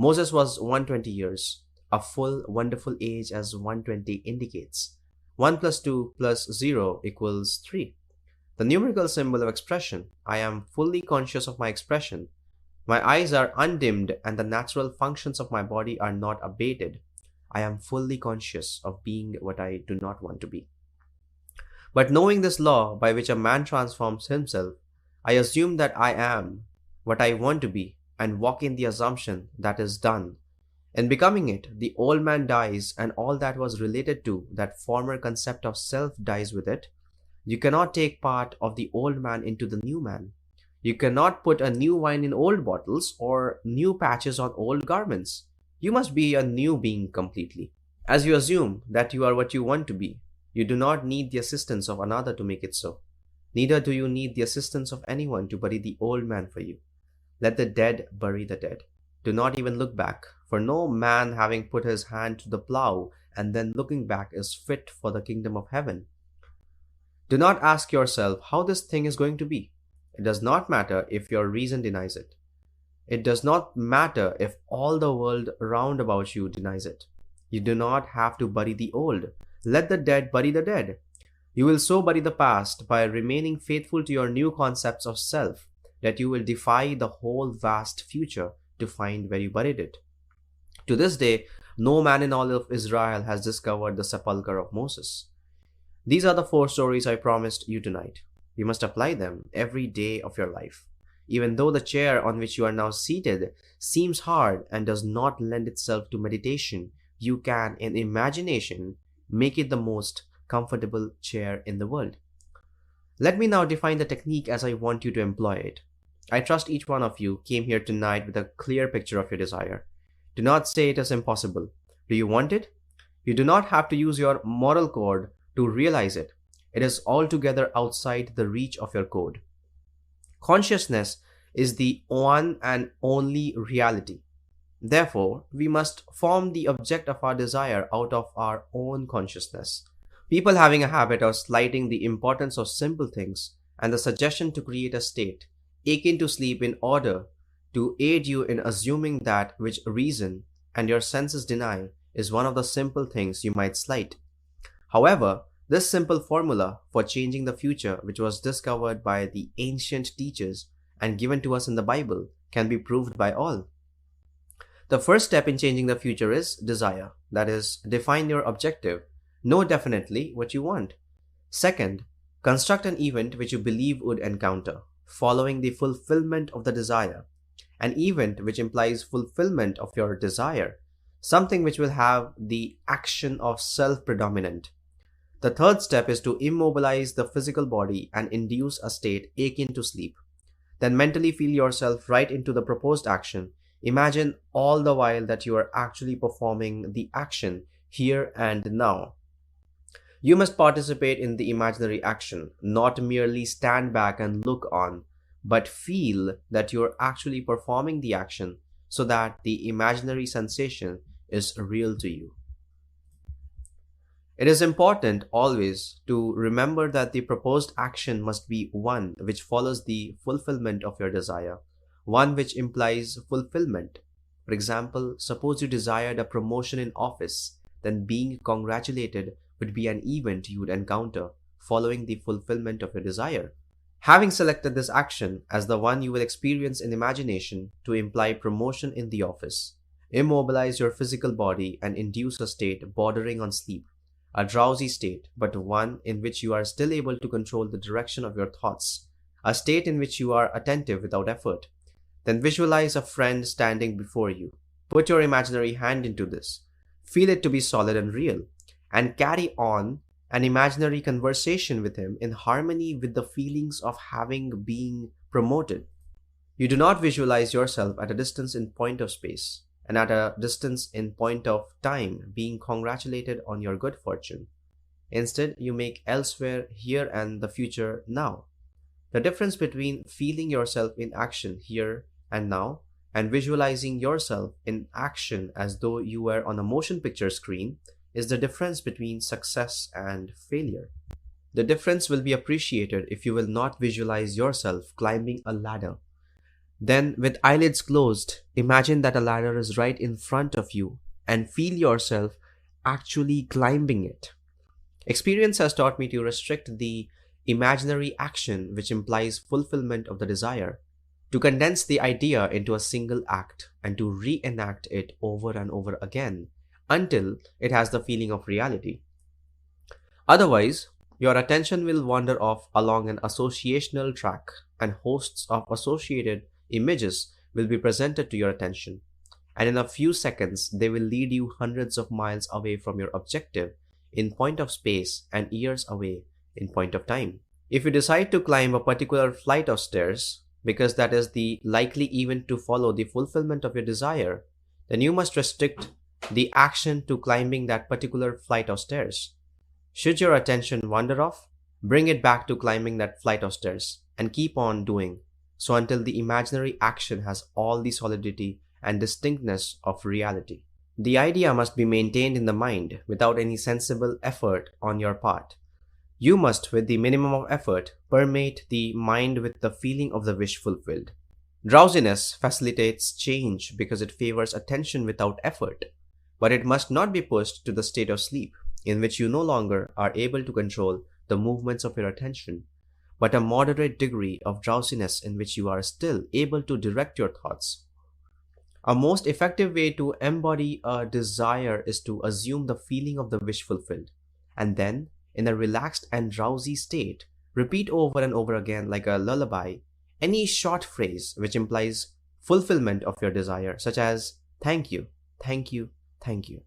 Moses was 120 years, a full, wonderful age as 120 indicates. 1 plus 2 plus 0 equals 3. The numerical symbol of expression. I am fully conscious of my expression. My eyes are undimmed and the natural functions of my body are not abated. I am fully conscious of being what I do not want to be. But knowing this law by which a man transforms himself, I assume that I am what I want to be and walk in the assumption that is done. In becoming it, the old man dies and all that was related to that former concept of self dies with it. You cannot take part of the old man into the new man. You cannot put a new wine in old bottles or new patches on old garments. You must be a new being completely. As you assume that you are what you want to be, you do not need the assistance of another to make it so. Neither do you need the assistance of anyone to bury the old man for you. Let the dead bury the dead. Do not even look back, for no man having put his hand to the plow and then looking back is fit for the kingdom of heaven. Do not ask yourself how this thing is going to be. It does not matter if your reason denies it. It does not matter if all the world round about you denies it. You do not have to bury the old. Let the dead bury the dead. You will so bury the past by remaining faithful to your new concepts of self that you will defy the whole vast future to find where you buried it. To this day, no man in all of Israel has discovered the sepulchre of Moses. These are the 4 stories I promised you tonight. You must apply them every day of your life. Even though the chair on which you are now seated seems hard and does not lend itself to meditation, you can, in imagination, make it the most comfortable chair in the world. Let me now define the technique as I want you to employ it. I trust each one of you came here tonight with a clear picture of your desire. Do not say it is impossible. Do you want it? You do not have to use your moral code to realize it. It is altogether outside the reach of your code. Consciousness is the one and only reality. Therefore, we must form the object of our desire out of our own consciousness. People having a habit of slighting the importance of simple things and the suggestion to create a state akin to sleep in order to aid you in assuming that which reason and your senses deny is one of the simple things you might slight. However, this simple formula for changing the future, which was discovered by the ancient teachers and given to us in the Bible, can be proved by all. The first step in changing the future is desire. That is, define your objective. Know definitely what you want. Second, construct an event which you believe would encounter, following the fulfillment of the desire. An event which implies fulfillment of your desire, something which will have the action of self-predominant. The third step is to immobilize the physical body and induce a state akin to sleep. Then mentally feel yourself right into the proposed action. Imagine all the while that you are actually performing the action here and now. You must participate in the imaginary action, not merely stand back and look on, but feel that you are actually performing the action so that the imaginary sensation is real to you. It is important always to remember that the proposed action must be one which follows the fulfillment of your desire, one which implies fulfillment. For example, suppose you desired a promotion in office, then being congratulated would be an event you would encounter following the fulfillment of your desire. Having selected this action as the one you will experience in imagination to imply promotion in the office, immobilize your physical body and induce a state bordering on sleep. A drowsy state, but one in which you are still able to control the direction of your thoughts, a state in which you are attentive without effort. Then visualize a friend standing before you. Put your imaginary hand into this. Feel it to be solid and real, and carry on an imaginary conversation with him in harmony with the feelings of having been promoted. You do not visualize yourself at a distance in point of space, and at a distance in point of time being congratulated on your good fortune. Instead, you make elsewhere, here and the future now. The difference between feeling yourself in action here and now and visualizing yourself in action as though you were on a motion picture screen is the difference between success and failure. The difference will be appreciated if you will not visualize yourself climbing a ladder. Then, with eyelids closed, imagine that a ladder is right in front of you and feel yourself actually climbing it. Experience has taught me to restrict the imaginary action which implies fulfillment of the desire, to condense the idea into a single act and to reenact it over and over again until it has the feeling of reality. Otherwise, your attention will wander off along an associational track, and hosts of associated images will be presented to your attention. And in a few seconds, they will lead you hundreds of miles away from your objective in point of space and years away in point of time. If you decide to climb a particular flight of stairs, because that is the likely event to follow the fulfillment of your desire, then you must restrict the action to climbing that particular flight of stairs. Should your attention wander off, bring it back to climbing that flight of stairs and keep on doing so until the imaginary action has all the solidity and distinctness of reality. The idea must be maintained in the mind without any sensible effort on your part. You must, with the minimum of effort, permeate the mind with the feeling of the wish fulfilled. Drowsiness facilitates change because it favors attention without effort, but it must not be pushed to the state of sleep, in which you no longer are able to control the movements of your attention, but a moderate degree of drowsiness in which you are still able to direct your thoughts. A most effective way to embody a desire is to assume the feeling of the wish fulfilled, and then, in a relaxed and drowsy state, repeat over and over again like a lullaby any short phrase which implies fulfillment of your desire, such as thank you, thank you, thank you,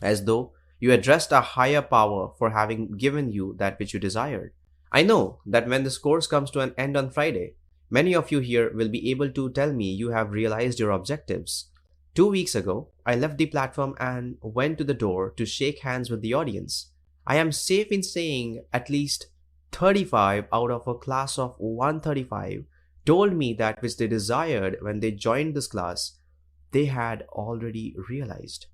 as though you addressed a higher power for having given you that which you desired. I know that when this course comes to an end on Friday, many of you here will be able to tell me you have realized your objectives. 2 weeks ago, I left the platform and went to the door to shake hands with the audience. I am safe in saying at least 35 out of a class of 135 told me that which they desired when they joined this class, they had already realized.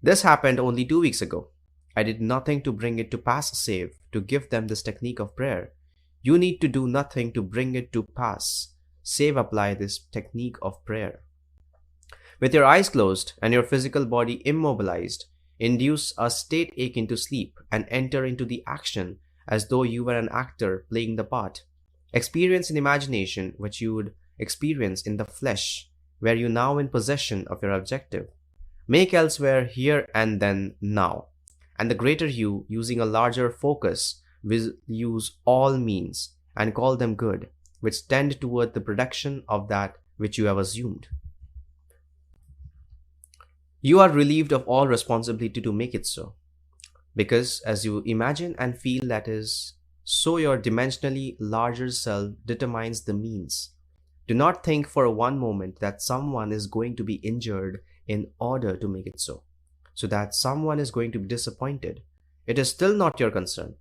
This happened only 2 weeks ago. I did nothing to bring it to pass save to give them this technique of prayer. You need to do nothing to bring it to pass save apply this technique of prayer. With your eyes closed and your physical body immobilized, induce a state ache into sleep and enter into the action as though you were an actor playing the part. Experience in imagination what you would experience in the flesh, where you now in possession of your objective. Make elsewhere here and then now. And the greater you, using a larger focus, will use all means and call them good, which tend toward the production of that which you have assumed. You are relieved of all responsibility to make it so, because as you imagine and feel that is, so your dimensionally larger self determines the means. Do not think for one moment that someone is going to be injured in order to make it so that someone is going to be disappointed. It is still not your concern.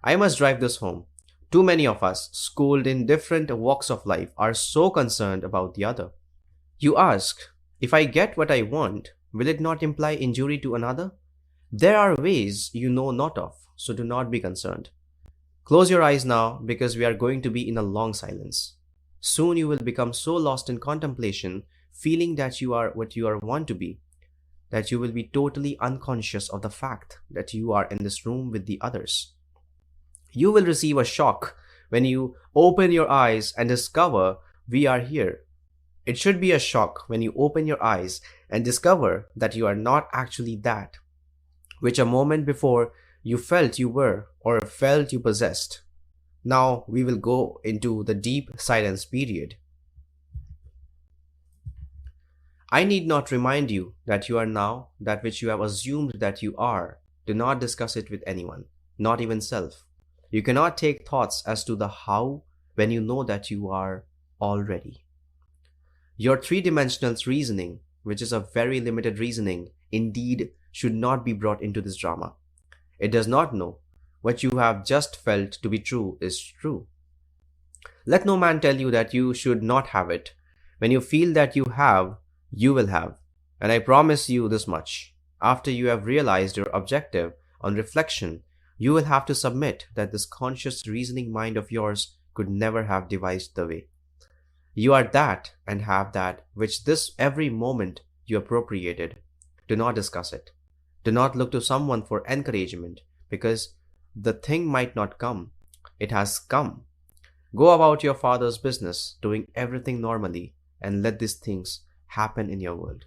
I must drive this home. Too many of us, schooled in different walks of life, are so concerned about the other. You ask, if I get what I want, will it not imply injury to another? There are ways you know not of, so do not be concerned. Close your eyes now, because we are going to be in a long silence. Soon you will become so lost in contemplation, feeling that you are what you are want to be, that you will be totally unconscious of the fact that you are in this room with the others. You will receive a shock when you open your eyes and discover we are here. It should be a shock when you open your eyes and discover that you are not actually that, which a moment before you felt you were or felt you possessed. Now we will go into the deep silence period. I need not remind you that you are now that which you have assumed that you are. Do not discuss it with anyone, not even self. You cannot take thoughts as to the how when you know that you are already. Your three-dimensional reasoning, which is a very limited reasoning, indeed should not be brought into this drama. It does not know what you have just felt to be true is true. Let no man tell you that you should not have it. When you feel that you have, you will have. And I promise you this much. After you have realized your objective, on reflection, you will have to submit that this conscious reasoning mind of yours could never have devised the way. You are that and have that which this every moment you appropriated. Do not discuss it. Do not look to someone for encouragement because the thing might not come. It has come. Go about your father's business, doing everything normally, and let these things happen in your world.